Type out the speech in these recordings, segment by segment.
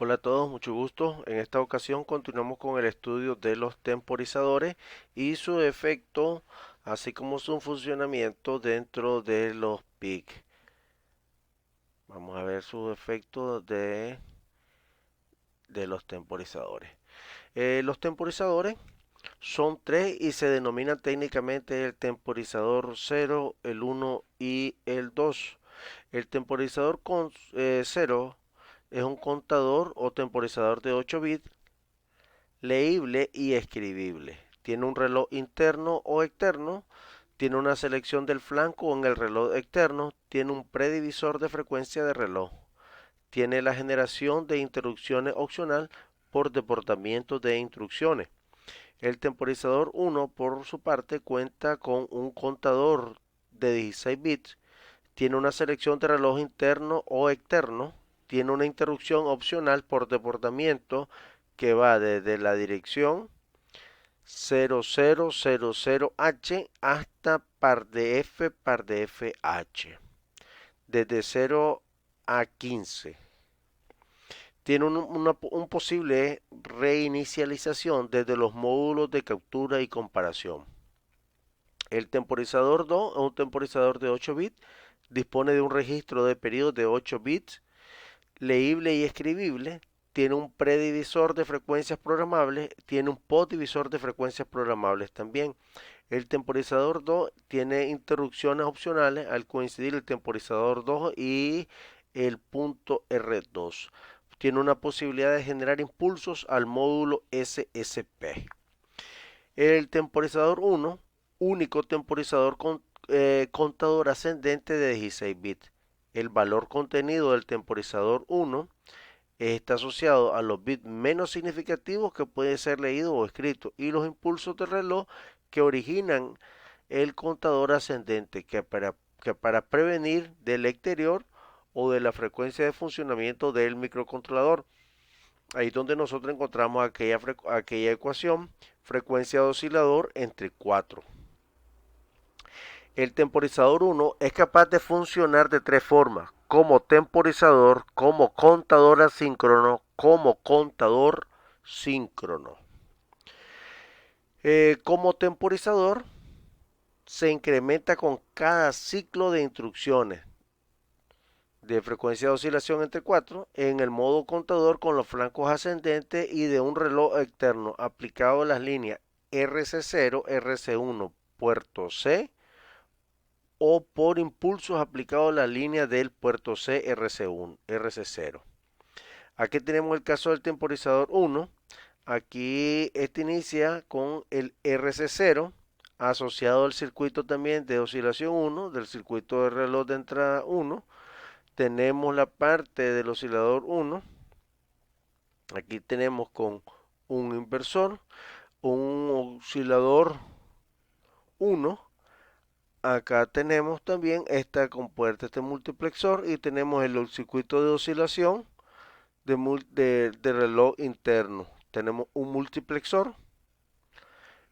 Hola a todos, mucho gusto. En esta ocasión continuamos con el estudio de los temporizadores y su efecto, así como su funcionamiento dentro de los PIC. Vamos a ver su efecto de los temporizadores. Los temporizadores son tres y se denominan técnicamente el temporizador cero, el uno y el 2. El temporizador con 0 es un contador o temporizador de 8 bits leíble y escribible. Tiene un reloj interno o externo, tiene una selección del flanco en el reloj externo, tiene un predivisor de frecuencia de reloj, tiene la generación de interrupciones opcional por deportamiento de instrucciones. El temporizador 1, por su parte, cuenta con un contador de 16 bits, tiene una selección de reloj interno o externo, tiene una interrupción opcional por deportamiento que va desde la dirección 0000H hasta par de FH, desde 0 a 15. Tiene un posible reinicialización desde los módulos de captura y comparación. El temporizador 2 es un temporizador de 8 bits, dispone de un registro de periodos de 8 bits, leíble y escribible, tiene un predivisor de frecuencias programables, tiene un postdivisor de frecuencias programables también. El temporizador 2 tiene interrupciones opcionales al coincidir el temporizador 2 y el punto R2. Tiene una posibilidad de generar impulsos al módulo SSP. El temporizador 1, único temporizador contador ascendente de 16 bits. El valor contenido del temporizador 1 está asociado a los bits menos significativos que pueden ser leídos o escritos y los impulsos de reloj que originan el contador ascendente que para prevenir del exterior o de la frecuencia de funcionamiento del microcontrolador. Ahí es donde nosotros encontramos aquella ecuación, frecuencia de oscilador entre 4. El temporizador 1 es capaz de funcionar de tres formas: como temporizador, como contador asíncrono, como contador síncrono. Como temporizador se incrementa con cada ciclo de instrucciones de frecuencia de oscilación entre 4 en el modo contador con los flancos ascendentes y de un reloj externo aplicado a las líneas RC0, RC1, puerto C o por impulsos aplicados a la línea del puerto C RC1, RC0. Aquí tenemos el caso del temporizador 1. Aquí este inicia con el RC0 asociado al circuito también de oscilación 1, del circuito de reloj de entrada 1. Tenemos la parte del oscilador 1. Aquí tenemos con un inversor, un oscilador 1. Acá tenemos también esta compuerta, este multiplexor, y tenemos el circuito de oscilación de reloj interno. Tenemos un multiplexor.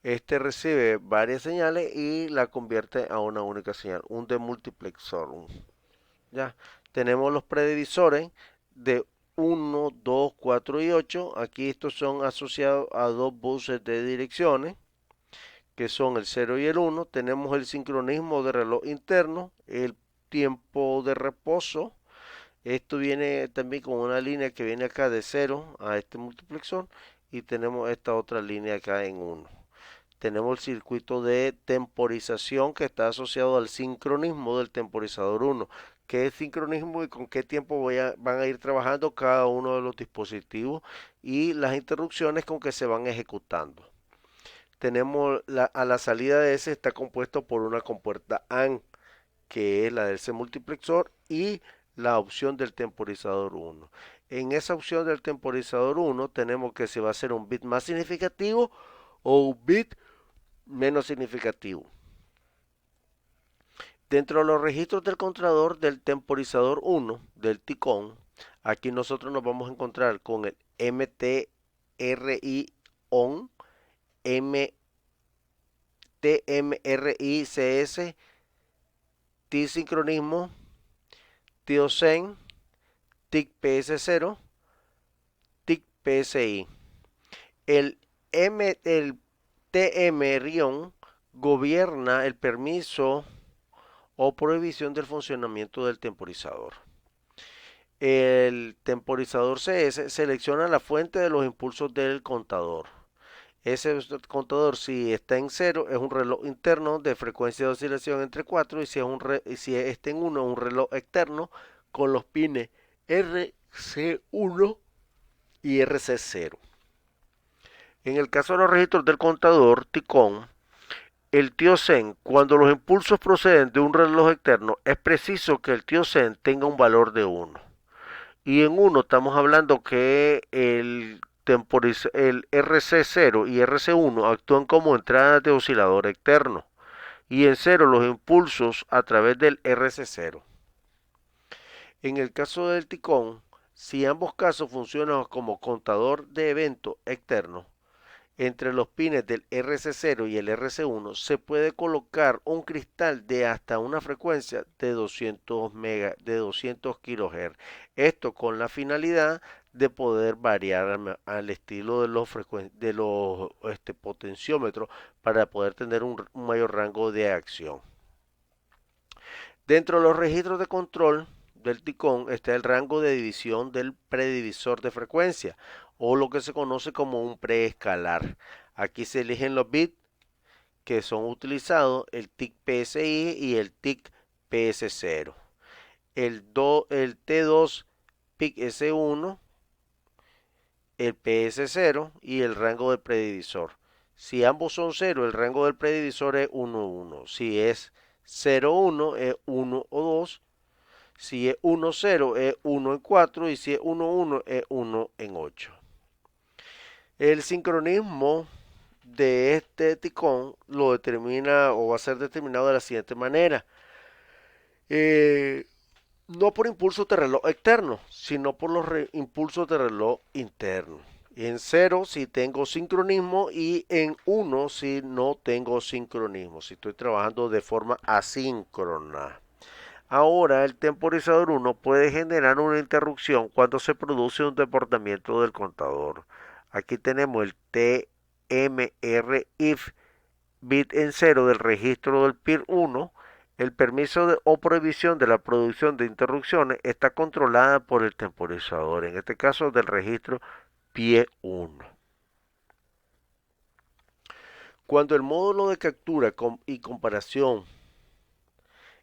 Este recibe varias señales y la convierte a una única señal, un demultiplexor. Ya tenemos los predivisores de 1, 2, 4 y 8. Aquí estos son asociados a dos buses de direcciones, que son el 0 y el 1. Tenemos el sincronismo de reloj interno, el tiempo de reposo. Esto viene también con una línea que viene acá de 0 a este multiplexor y tenemos esta otra línea acá en 1. Tenemos el circuito de temporización que está asociado al sincronismo del temporizador 1. ¿Qué es sincronismo y con qué tiempo van a ir trabajando cada uno de los dispositivos y las interrupciones con que se van ejecutando? Tenemos a la salida de ese está compuesto por una compuerta AND, que es la del C multiplexor, y la opción del temporizador 1. En esa opción del temporizador 1 tenemos que si va a ser un bit más significativo o un bit menos significativo. Dentro de los registros del controlador del temporizador 1 del TICON, aquí nosotros nos vamos a encontrar con el MTRI ON, TMRICS, T sincronismo, TIOSEN, TIC PS0, PSI. El TM- gobierna el permiso o prohibición del funcionamiento del temporizador. El temporizador CS selecciona la fuente de los impulsos del contador. Ese contador, si está en 0, es un reloj interno de frecuencia de oscilación entre 4, y si está en 1, es un reloj externo con los pines RC1 y RC0. En el caso de los registros del contador TICON, el tiosen, cuando los impulsos proceden de un reloj externo, es preciso que el tiosen tenga un valor de 1. Y en 1 estamos hablando que el RC0 y RC1 actúan como entradas de oscilador externo. Y en 0 los impulsos a través del RC0. En el caso del TICON, si ambos casos funcionan como contador de evento externo, entre los pines del RC0 y el RC1 se puede colocar un cristal de hasta una frecuencia de 200 kHz. Esto con la finalidad de poder variar al estilo de los potenciómetros para poder tener un mayor rango de acción. Dentro de los registros de control del TICON está el rango de división del predivisor de frecuencia, o lo que se conoce como un preescalar. Aquí se eligen los bits que son utilizados, el TIC PSI y el TIC PS0. El T2 PIC S1, el PS0 y el rango del predivisor. Si ambos son 0, el rango del predivisor es 1, 1. Si es 0, 1, es 1 o 2. Si es 1, 0, es 1 en 4. Y si es 1, 1, es 1 en 8. El sincronismo de este ticón lo determina o va a ser determinado de la siguiente manera. Eh, no por impulsos de reloj externo, sino por los impulsos de reloj interno. En 0 si tengo sincronismo y en 1 si no tengo sincronismo, si estoy trabajando de forma asíncrona. Ahora el temporizador 1 puede generar una interrupción cuando se produce un desbordamiento del contador. Aquí tenemos el TMR if bit en 0 del registro del PIR 1. El permiso o prohibición de la producción de interrupciones está controlada por el temporizador, en este caso del registro PIE 1. Cuando el módulo de captura y comparación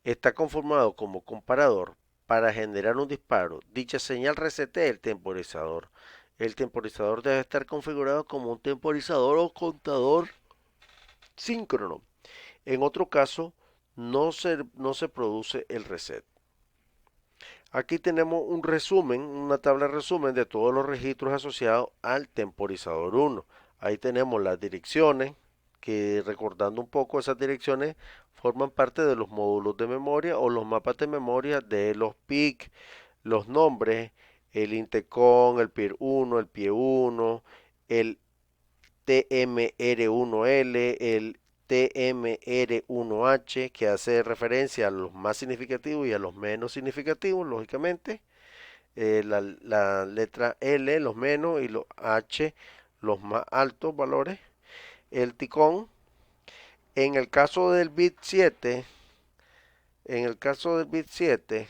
está conformado como comparador, para generar un disparo, dicha señal resetea el temporizador. El temporizador debe estar configurado como un temporizador o contador síncrono. En otro caso, no se produce el reset. Aquí tenemos un resumen, una tabla de resumen de todos los registros asociados al temporizador 1. Ahí tenemos las direcciones, que recordando un poco esas direcciones forman parte de los módulos de memoria o los mapas de memoria de los PIC, los nombres, el Intecon, el PIR1, el PIE1, el TMR1L, el TMR1H, que hace referencia a los más significativos y a los menos significativos, lógicamente. La letra L, los menos, y los H, los más altos valores. El ticón, en el caso del bit 7, en el caso del bit 7,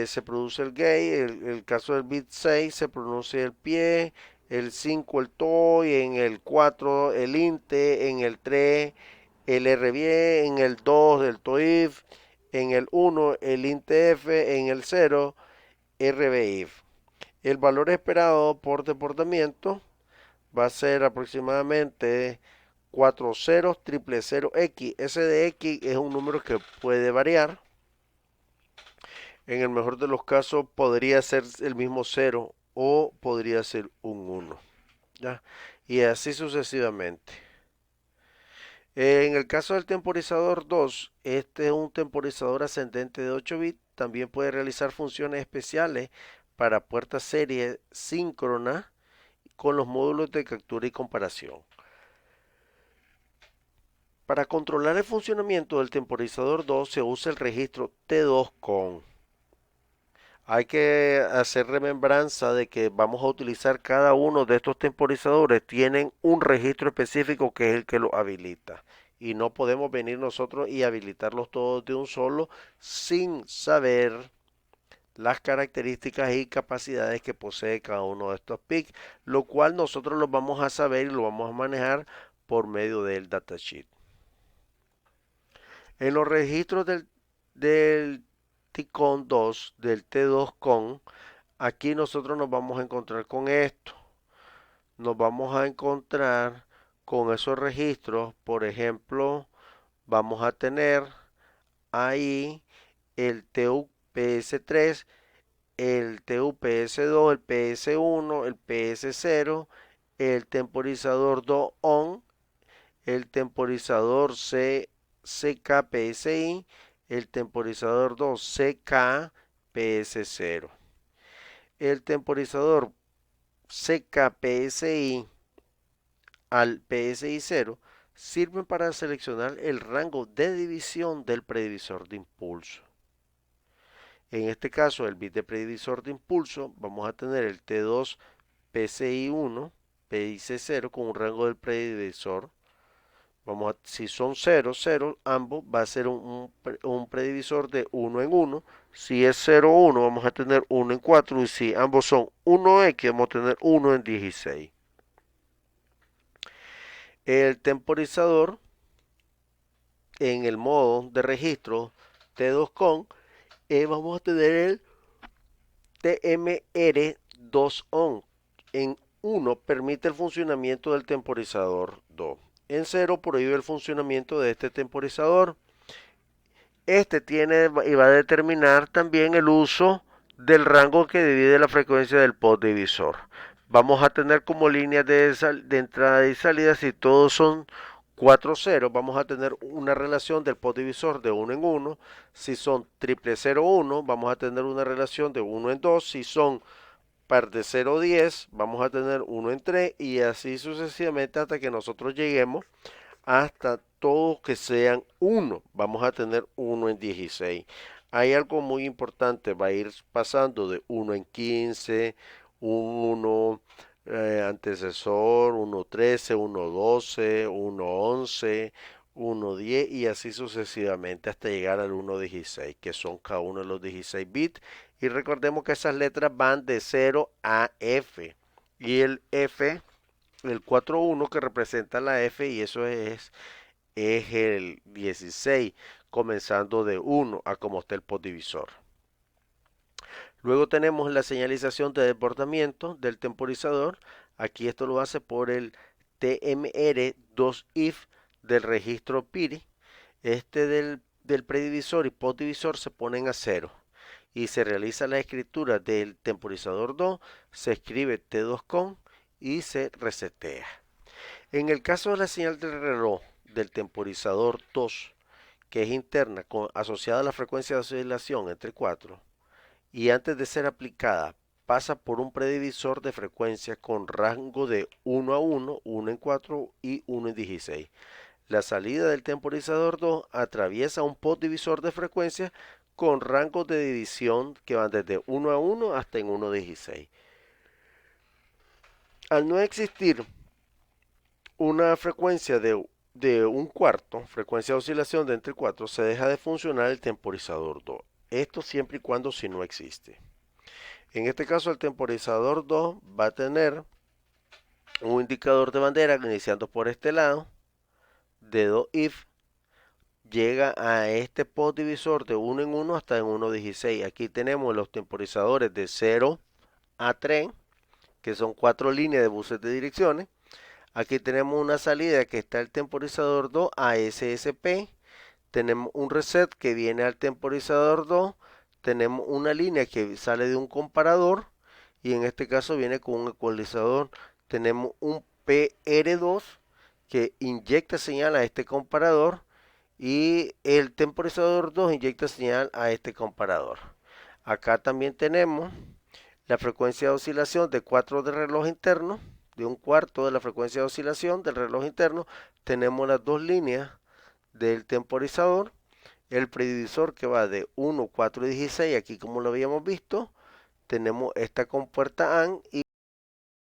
se produce el gate, el caso del bit 6 se pronuncia el pie, el 5 el TOI, en el 4 el INTE, en el 3 el RBE, en el 2 el TOIF, en el 1 el INTEF, en el 0 RBIF. El valor esperado por desbordamiento va a ser aproximadamente 4 ceros triple 0 X. Ese de X es un número que puede variar. En el mejor de los casos podría ser el mismo 0 o podría ser un 1. ¿Ya? Y así sucesivamente. En el caso del temporizador 2, este es un temporizador ascendente de 8 bits. También puede realizar funciones especiales para puertas serie síncrona con los módulos de captura y comparación. Para controlar el funcionamiento del temporizador 2 se usa el registro T2 con. Hay que hacer remembranza de que vamos a utilizar cada uno de estos temporizadores. Tienen un registro específico que es el que lo habilita. Y no podemos venir nosotros y habilitarlos todos de un solo sin saber las características y capacidades que posee cada uno de estos PIC, lo cual nosotros lo vamos a saber y lo vamos a manejar por medio del datasheet. En los registros del TICON 2, del T2CON, aquí nosotros nos vamos a encontrar con esto. Nos vamos a encontrar con esos registros. Por ejemplo, vamos a tener ahí el TUPS3, el TUPS2, el PS1, el PS0, el temporizador 2 ON, el temporizador CKPSI, el temporizador 2 CKPS0. El temporizador CKPSI al PSI 0 sirven para seleccionar el rango de división del predivisor de impulso. En este caso, el bit de predivisor de impulso, vamos a tener el T2 PSI1, PIC0 con un rango del predivisor. Si son 0, 0, ambos va a ser un predivisor de 1 en 1. Si es 0, 1, vamos a tener 1 en 4. Y si ambos son 1x, vamos a tener 1 en 16. El temporizador en el modo de registro T2CON, vamos a tener el TMR2ON. En 1 permite el funcionamiento del temporizador 2. En 0 prohíbe el funcionamiento de este temporizador. Este tiene y va a determinar también el uso del rango que divide la frecuencia del pod divisor. Vamos a tener como líneas de entrada y salida, si todos son 4 ceros, vamos a tener una relación del pod divisor de 1 en 1. Si son triple 0, 1, vamos a tener una relación de 1 en 2. Si son par de 0, 10, vamos a tener 1 en 3 y así sucesivamente hasta que nosotros lleguemos hasta todos que sean 1. Vamos a tener 1 en 16. Hay algo muy importante, va a ir pasando de 1 en 15, 1 antecesor, 1.13, 1.12, 1.11, 1.10 y así sucesivamente hasta llegar al 1.16, que son cada uno de los 16 bits. Y recordemos que esas letras van de 0 a F. Y el F, el 4.1 que representa la F, y eso es el 16, comenzando de 1 a como está el postdivisor. Luego tenemos la señalización de desbordamiento del temporizador. Aquí esto lo hace por el TMR2IF del registro PIRI. Este del predivisor y postdivisor se ponen a 0 y se realiza la escritura del temporizador 2, se escribe T2CON y se resetea. En el caso de la señal del reloj del temporizador 2, que es interna asociada a la frecuencia de oscilación entre 4, y antes de ser aplicada pasa por un predivisor de frecuencia con rango de 1 a 1, 1 en 4 y 1 en 16. La salida del temporizador 2 atraviesa un postdivisor de frecuencia con rangos de división que van desde 1 a 1 hasta en 1.16. Al no existir una frecuencia de un cuarto, frecuencia de oscilación de entre 4, se deja de funcionar el temporizador 2. Esto siempre y cuando si no existe. En este caso el temporizador 2 va a tener un indicador de bandera iniciando por este lado, de 2if, llega a este postdivisor de 1 en 1 hasta en 1.16. Aquí tenemos los temporizadores de 0 a 3, que son 4 líneas de buses de direcciones. Aquí tenemos una salida que está el temporizador 2 a SSP. Tenemos un reset que viene al temporizador 2. Tenemos una línea que sale de un comparador y en este caso viene con un ecualizador. Tenemos un PR2 que inyecta señal a este comparador y el temporizador 2 inyecta señal a este comparador. Acá también tenemos la frecuencia de oscilación de 4 del reloj interno, de un cuarto de la frecuencia de oscilación del reloj interno. Tenemos las dos líneas del temporizador, el predivisor que va de 1, 4 y 16, aquí como lo habíamos visto, tenemos esta compuerta AND y